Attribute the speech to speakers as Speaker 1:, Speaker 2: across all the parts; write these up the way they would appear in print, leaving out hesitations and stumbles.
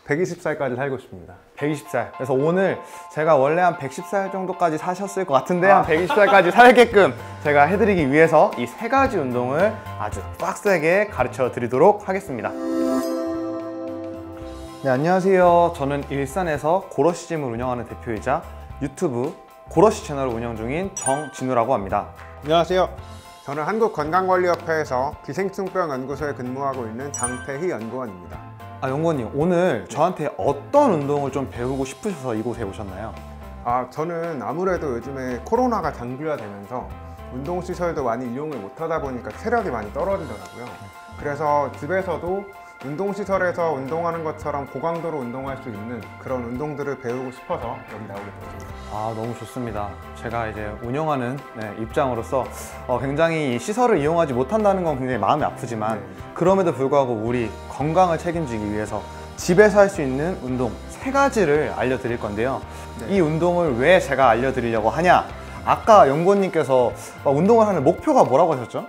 Speaker 1: 120살까지 살고 싶습니다.
Speaker 2: 120살. 그래서 오늘 제가 원래 한 110살 정도까지 사셨을 것 같은데 한 120살까지 살게끔 제가 해드리기 위해서 이 세 가지 운동을 아주 빡세게 가르쳐 드리도록 하겠습니다. 네, 안녕하세요. 저는 일산에서 고러시짐을 운영하는 대표이자 유튜브 고러시 채널을 운영 중인 정진우라고 합니다.
Speaker 1: 안녕하세요. 저는 한국건강관리협회에서 기생충병 연구소에 근무하고 있는 장태희 연구원입니다.
Speaker 2: 연구원님, 오늘 저한테 어떤 운동을 좀 배우고 싶으셔서 이곳에 오셨나요?
Speaker 1: 저는 아무래도 요즘에 코로나가 장기화되면서 운동시설도 많이 이용을 못하다 보니까 체력이 많이 떨어지더라고요. 그래서 집에서도 운동시설에서 운동하는 것처럼 고강도로 운동할 수 있는 그런 운동들을 배우고 싶어서 여기 나오게 됐습니다.
Speaker 2: 너무 좋습니다. 제가 이제 운영하는 입장으로서 굉장히 이 시설을 이용하지 못한다는 건 굉장히 마음이 아프지만 그럼에도 불구하고 우리 건강을 책임지기 위해서 집에서 할 수 있는 운동 세 가지를 알려드릴 건데요. 이 운동을 왜 제가 알려드리려고 하냐? 아까 연구원님께서 운동을 하는 목표가 뭐라고 하셨죠?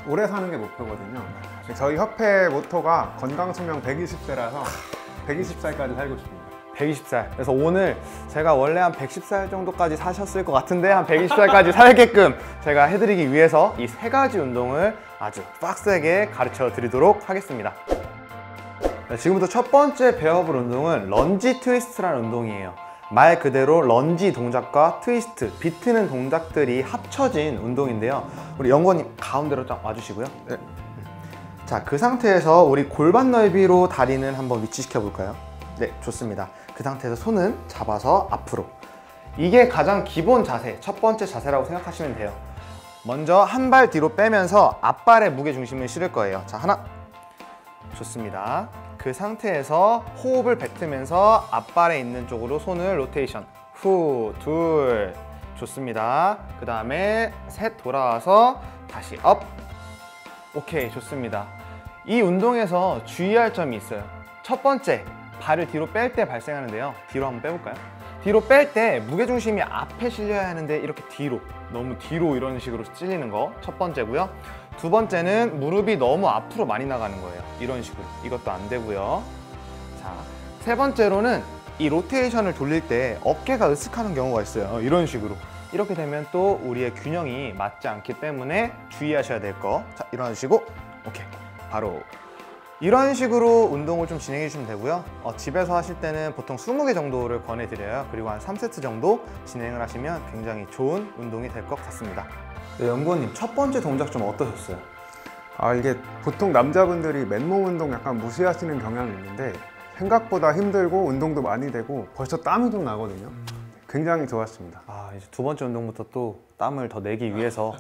Speaker 1: 오래 사는 게 목표거든요. 저희 협회 모토가 건강수명 120세라서 120살까지 살고 싶습니다.
Speaker 2: 120살. 그래서 오늘 제가 원래 한 110살 정도까지 사셨을 것 같은데 한 120살까지 살게끔 제가 해드리기 위해서 이 세 가지 운동을 아주 빡세게 가르쳐 드리도록 하겠습니다. 지금부터 첫 번째 배워볼 운동은 런지 트위스트라는 운동이에요. 말 그대로 런지 동작과 트위스트, 비트는 동작들이 합쳐진 운동인데요. 우리 연구원님 가운데로 딱 와주시고요. 네. 자, 그 상태에서 우리 골반 넓이로 다리는 한번 위치시켜 볼까요? 네, 좋습니다. 그 상태에서 손은 잡아서 앞으로. 이게 가장 기본 자세, 첫 번째 자세라고 생각하시면 돼요. 먼저 한 발 뒤로 빼면서 앞발에 무게 중심을 실을 거예요. 자, 하나. 좋습니다. 그 상태에서 호흡을 뱉으면서 앞발에 있는 쪽으로 손을 로테이션. 후, 둘. 좋습니다. 그 다음에 셋 돌아와서 다시 업. 오케이, 좋습니다. 이 운동에서 주의할 점이 있어요. 첫 번째, 발을 뒤로 뺄 때 발생하는데요. 뒤로 한번 빼볼까요? 뒤로 뺄 때 무게중심이 앞에 실려야 하는데 이렇게 뒤로, 너무 뒤로 이런 식으로 찔리는 거 첫 번째고요. 두 번째는 무릎이 너무 앞으로 많이 나가는 거예요. 이런 식으로. 이것도 안 되고요. 자, 세 번째로는 이 로테이션을 돌릴 때 어깨가 으쓱하는 경우가 있어요. 이런 식으로. 이렇게 되면 또 우리의 균형이 맞지 않기 때문에 주의하셔야 될 거. 자, 일어나주시고, 오케이. 바로. 이런 식으로 운동을 좀 진행해 주시면 되고요. 집에서 하실 때는 보통 20개 정도를 권해드려요. 그리고 한 3세트 정도 진행을 하시면 굉장히 좋은 운동이 될 것 같습니다. 네, 연구원님, 첫 번째 동작 좀 어떠셨어요?
Speaker 1: 이게 보통 남자분들이 맨몸 운동 약간 무시하시는 경향이 있는데 생각보다 힘들고 운동도 많이 되고 벌써 땀이 좀 나거든요. 굉장히 좋았습니다.
Speaker 2: 이제 두 번째 운동부터 또 땀을 더 내기 위해서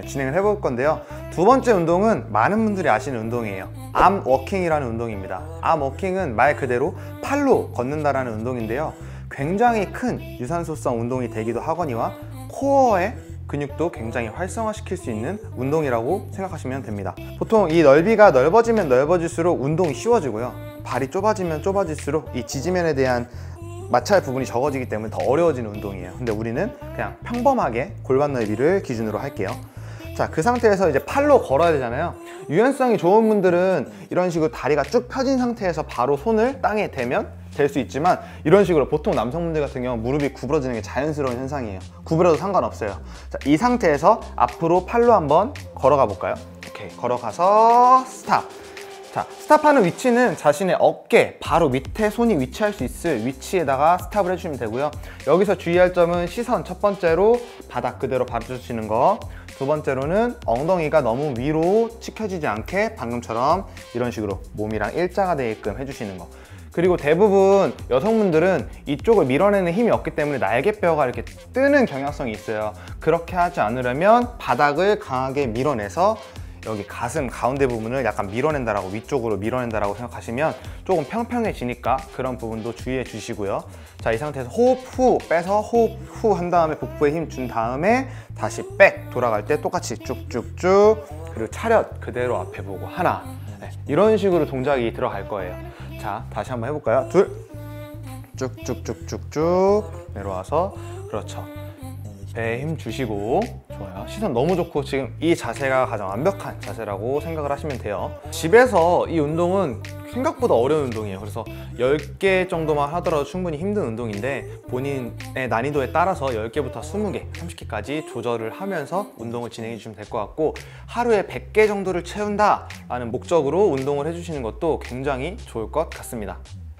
Speaker 2: 진행을 해볼 건데요. 두 번째 운동은 많은 분들이 아시는 운동이에요. 암 워킹이라는 운동입니다. 암 워킹은 말 그대로 팔로 걷는다라는 운동인데요. 굉장히 큰 유산소성 운동이 되기도 하거니와 코어의 근육도 굉장히 활성화시킬 수 있는 운동이라고 생각하시면 됩니다. 보통 이 넓이가 넓어지면 넓어질수록 운동이 쉬워지고요. 발이 좁아지면 좁아질수록 이 지지면에 대한 마찰 부분이 적어지기 때문에 더 어려워지는 운동이에요. 근데 우리는 그냥 평범하게 골반 넓이를 기준으로 할게요. 자, 그 상태에서 이제 팔로 걸어야 되잖아요. 유연성이 좋은 분들은 이런 식으로 다리가 쭉 펴진 상태에서 바로 손을 땅에 대면 될 수 있지만 이런 식으로 보통 남성분들 같은 경우 무릎이 구부러지는 게 자연스러운 현상이에요. 구부려도 상관없어요. 자, 이 상태에서 앞으로 팔로 한번 걸어가 볼까요? 오케이, 걸어가서 스탑. 자, 스탑하는 위치는 자신의 어깨 바로 밑에 손이 위치할 수 있을 위치에다가 스탑을 해주시면 되고요. 여기서 주의할 점은 시선, 첫 번째로 바닥 그대로 봐주시는 거, 두 번째로는 엉덩이가 너무 위로 치켜지지 않게 방금처럼 이런 식으로 몸이랑 일자가 되게끔 해주시는 거. 그리고 대부분 여성분들은 이쪽을 밀어내는 힘이 없기 때문에 날개뼈가 이렇게 뜨는 경향성이 있어요. 그렇게 하지 않으려면 바닥을 강하게 밀어내서 여기 가슴 가운데 부분을 약간 밀어낸다라고, 위쪽으로 밀어낸다라고 생각하시면 조금 평평해지니까 그런 부분도 주의해 주시고요. 자, 이 상태에서 호흡 후 빼서 호흡 후 한 다음에 복부에 힘 준 다음에 다시 백 돌아갈 때 똑같이 쭉쭉쭉, 그리고 차렷 그대로 앞에 보고 하나, 이런 식으로 동작이 들어갈 거예요. 자, 다시 한번 해볼까요? 둘, 쭉쭉쭉쭉쭉 내려와서, 그렇죠. 배에 힘 주시고, 좋아요. 시선 너무 좋고 지금 이 자세가 가장 완벽한 자세라고 생각을 하시면 돼요. 집에서 이 운동은 생각보다 어려운 운동이에요. 그래서 10개 정도만 하더라도 충분히 힘든 운동인데 본인의 난이도에 따라서 10개부터 20개, 30개까지 조절을 하면서 운동을 진행해 주시면 될 것 같고, 하루에 100개 정도를 채운다라는 목적으로 운동을 해주시는 것도 굉장히 좋을 것 같습니다.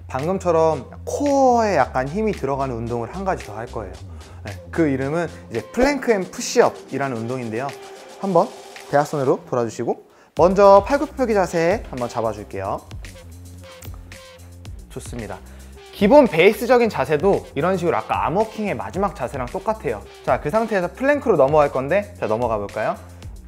Speaker 2: 방금처럼 코어에 약간 힘이 들어가는 운동을 한 가지 더 할 거예요. 그 이름은 이제 플랭크 앤 푸시업이라는 운동인데요. 한번 대각선으로 돌아주시고, 먼저 팔굽혀펴기 자세 한번 잡아줄게요. 좋습니다. 기본 베이스적인 자세도 이런 식으로 아까 암워킹의 마지막 자세랑 똑같아요. 자, 그 상태에서 플랭크로 넘어갈 건데, 자, 넘어가 볼까요?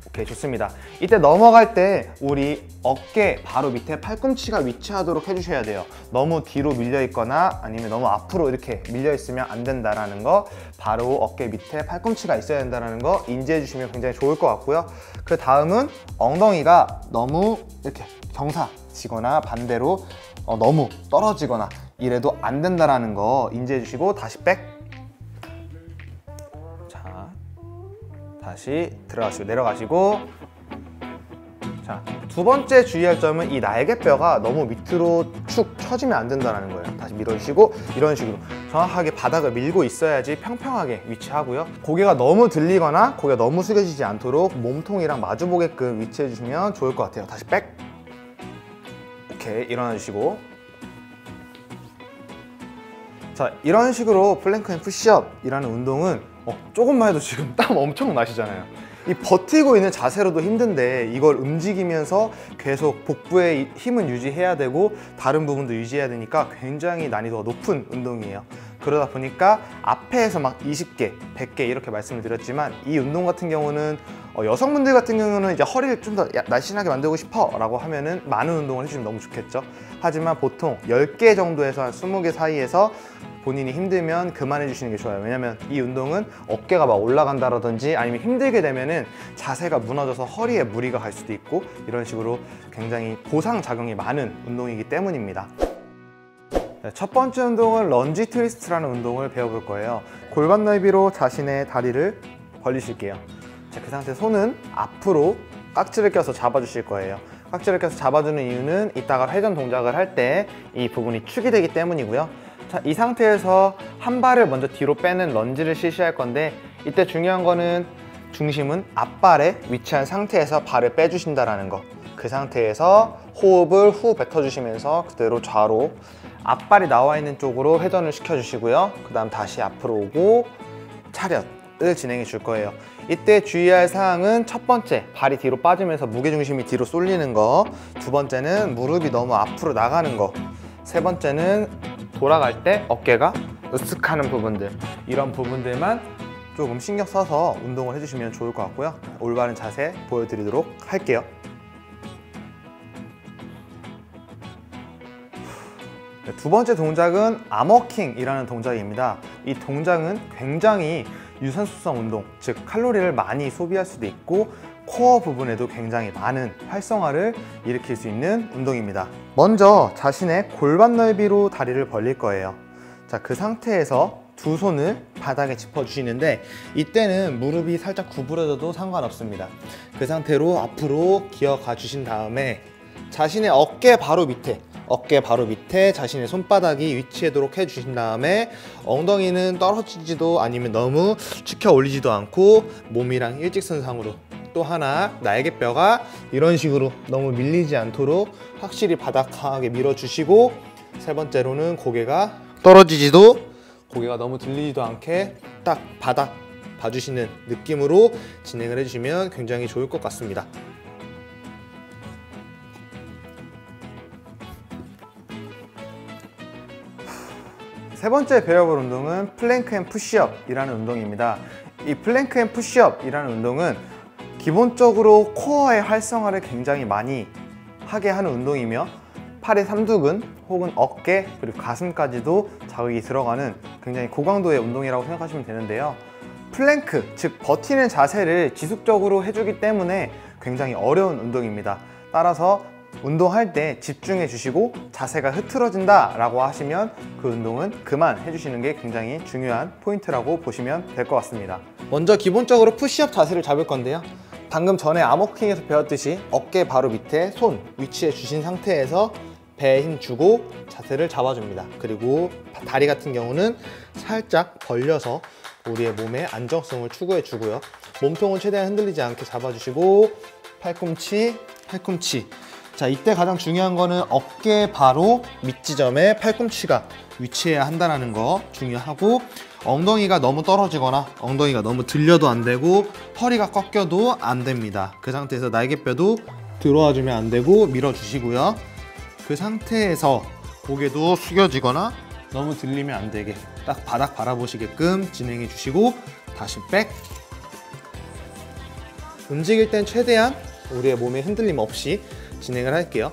Speaker 2: 오케이, 좋습니다. 이때 넘어갈 때 우리 어깨 바로 밑에 팔꿈치가 위치하도록 해주셔야 돼요. 너무 뒤로 밀려 있거나 아니면 너무 앞으로 이렇게 밀려 있으면 안 된다라는 거, 바로 어깨 밑에 팔꿈치가 있어야 된다는 거 인지해 주시면 굉장히 좋을 것 같고요. 그 다음은 엉덩이가 너무 이렇게 경사지거나 반대로 너무 떨어지거나 이래도 안 된다라는 거 인지해 주시고, 다시 백. 자, 다시 들어가시고 내려가시고. 자, 두 번째 주의할 점은 이 날개뼈가 너무 밑으로 축 처지면 안 된다는 거예요. 다시 밀어주시고, 이런 식으로 정확하게 바닥을 밀고 있어야지 평평하게 위치하고요. 고개가 너무 들리거나 고개가 너무 숙여지지 않도록 몸통이랑 마주보게끔 위치해 주시면 좋을 것 같아요. 다시 백. 오케이, 일어나 주시고. 자, 이런 식으로 플랭크 앤 푸시업이라는 운동은 조금만 해도 지금 땀 엄청 나시잖아요. 이 버티고 있는 자세로도 힘든데 이걸 움직이면서 계속 복부에 힘은 유지해야 되고 다른 부분도 유지해야 되니까 굉장히 난이도가 높은 운동이에요. 그러다 보니까 앞에서 막 20개, 100개 이렇게 말씀을 드렸지만, 이 운동 같은 경우는 여성분들 같은 경우는 이제 허리를 좀 더 날씬하게 만들고 싶어 라고 하면은 많은 운동을 해주시면 너무 좋겠죠. 하지만 보통 10개 정도에서 한 20개 사이에서 본인이 힘들면 그만해 주시는 게 좋아요. 왜냐면 이 운동은 어깨가 막 올라간다라든지 아니면 힘들게 되면은 자세가 무너져서 허리에 무리가 갈 수도 있고, 이런 식으로 굉장히 고상작용이 많은 운동이기 때문입니다. 첫 번째 운동은 런지 트위스트라는 운동을 배워볼 거예요. 골반 넓이로 자신의 다리를 벌리실게요. 자, 그 상태 손은 앞으로 깍지를 껴서 잡아주실 거예요. 깍지를 껴서 잡아주는 이유는 이따가 회전 동작을 할 때 이 부분이 축이 되기 때문이고요. 자, 이 상태에서 한 발을 먼저 뒤로 빼는 런지를 실시할 건데, 이때 중요한 거는 중심은 앞발에 위치한 상태에서 발을 빼주신다라는 거. 그 상태에서 호흡을 후 뱉어주시면서 그대로 좌로 앞발이 나와 있는 쪽으로 회전을 시켜주시고요. 그 다음 다시 앞으로 오고 차렷을 진행해 줄 거예요. 이때 주의할 사항은 첫 번째, 발이 뒤로 빠지면서 무게중심이 뒤로 쏠리는 거. 두 번째는 무릎이 너무 앞으로 나가는 거. 세 번째는 돌아갈 때 어깨가 으쓱하는 부분들, 이런 부분들만 조금 신경 써서 운동을 해주시면 좋을 것 같고요. 올바른 자세 보여드리도록 할게요. 두 번째 동작은 암워킹이라는 동작입니다. 이 동작은 굉장히 유산소성 운동, 즉 칼로리를 많이 소비할 수도 있고 코어 부분에도 굉장히 많은 활성화를 일으킬 수 있는 운동입니다. 먼저 자신의 골반 넓이로 다리를 벌릴 거예요. 자, 그 상태에서 두 손을 바닥에 짚어주시는데, 이때는 무릎이 살짝 구부러져도 상관없습니다. 그 상태로 앞으로 기어가 주신 다음에 자신의 어깨 바로 밑에 자신의 손바닥이 위치하도록 해주신 다음에 엉덩이는 떨어지지도 아니면 너무 치켜 올리지도 않고 몸이랑 일직선상으로, 또 하나 날개뼈가 이런 식으로 너무 밀리지 않도록 확실히 바닥 강하게 밀어주시고, 세 번째로는 고개가 떨어지지도 고개가 너무 들리지도 않게 딱 바닥 봐주시는 느낌으로 진행을 해주시면 굉장히 좋을 것 같습니다. 세 번째 배워볼 운동은 플랭크 앤 푸시업이라는 운동입니다. 이 플랭크 앤 푸시업이라는 운동은 기본적으로 코어의 활성화를 굉장히 많이 하게 하는 운동이며, 팔의 삼두근 혹은 어깨 그리고 가슴까지도 자극이 들어가는 굉장히 고강도의 운동이라고 생각하시면 되는데요. 플랭크, 즉 버티는 자세를 지속적으로 해주기 때문에 굉장히 어려운 운동입니다. 따라서 운동할 때 집중해 주시고 자세가 흐트러진다 라고 하시면 그 운동은 그만해 주시는 게 굉장히 중요한 포인트라고 보시면 될 것 같습니다. 먼저 기본적으로 푸시업 자세를 잡을 건데요. 방금 전에 암워킹에서 배웠듯이 어깨 바로 밑에 손 위치해 주신 상태에서 배에 힘 주고 자세를 잡아줍니다. 그리고 다리 같은 경우는 살짝 벌려서 우리의 몸의 안정성을 추구해 주고요. 몸통은 최대한 흔들리지 않게 잡아주시고 팔꿈치, 팔꿈치. 자, 이때 가장 중요한 거는 어깨 바로 밑지점에 팔꿈치가 위치해야 한다는 거 중요하고, 엉덩이가 너무 떨어지거나 엉덩이가 너무 들려도 안 되고 허리가 꺾여도 안 됩니다. 그 상태에서 날개뼈도 들어와 주면 안 되고 밀어주시고요. 그 상태에서 고개도 숙여지거나 너무 들리면 안 되게 딱 바닥 바라보시게끔 진행해 주시고 다시 백. 움직일 땐 최대한 우리의 몸에 흔들림 없이 진행을 할게요.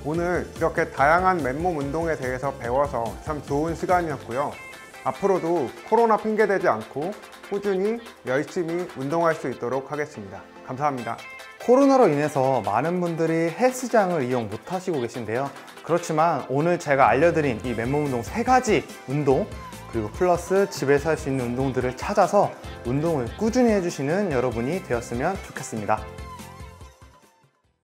Speaker 1: 오늘 이렇게 다양한 맨몸 운동에 대해서 배워서 참 좋은 시간이었고요. 앞으로도 코로나 핑계대지 않고 꾸준히 열심히 운동할 수 있도록 하겠습니다. 감사합니다.
Speaker 2: 코로나로 인해서 많은 분들이 헬스장을 이용 못 하시고 계신데요. 그렇지만 오늘 제가 알려드린 이 맨몸 운동 3가지 운동, 그리고 플러스 집에서 할 수 있는 운동들을 찾아서 운동을 꾸준히 해주시는 여러분이 되었으면 좋겠습니다.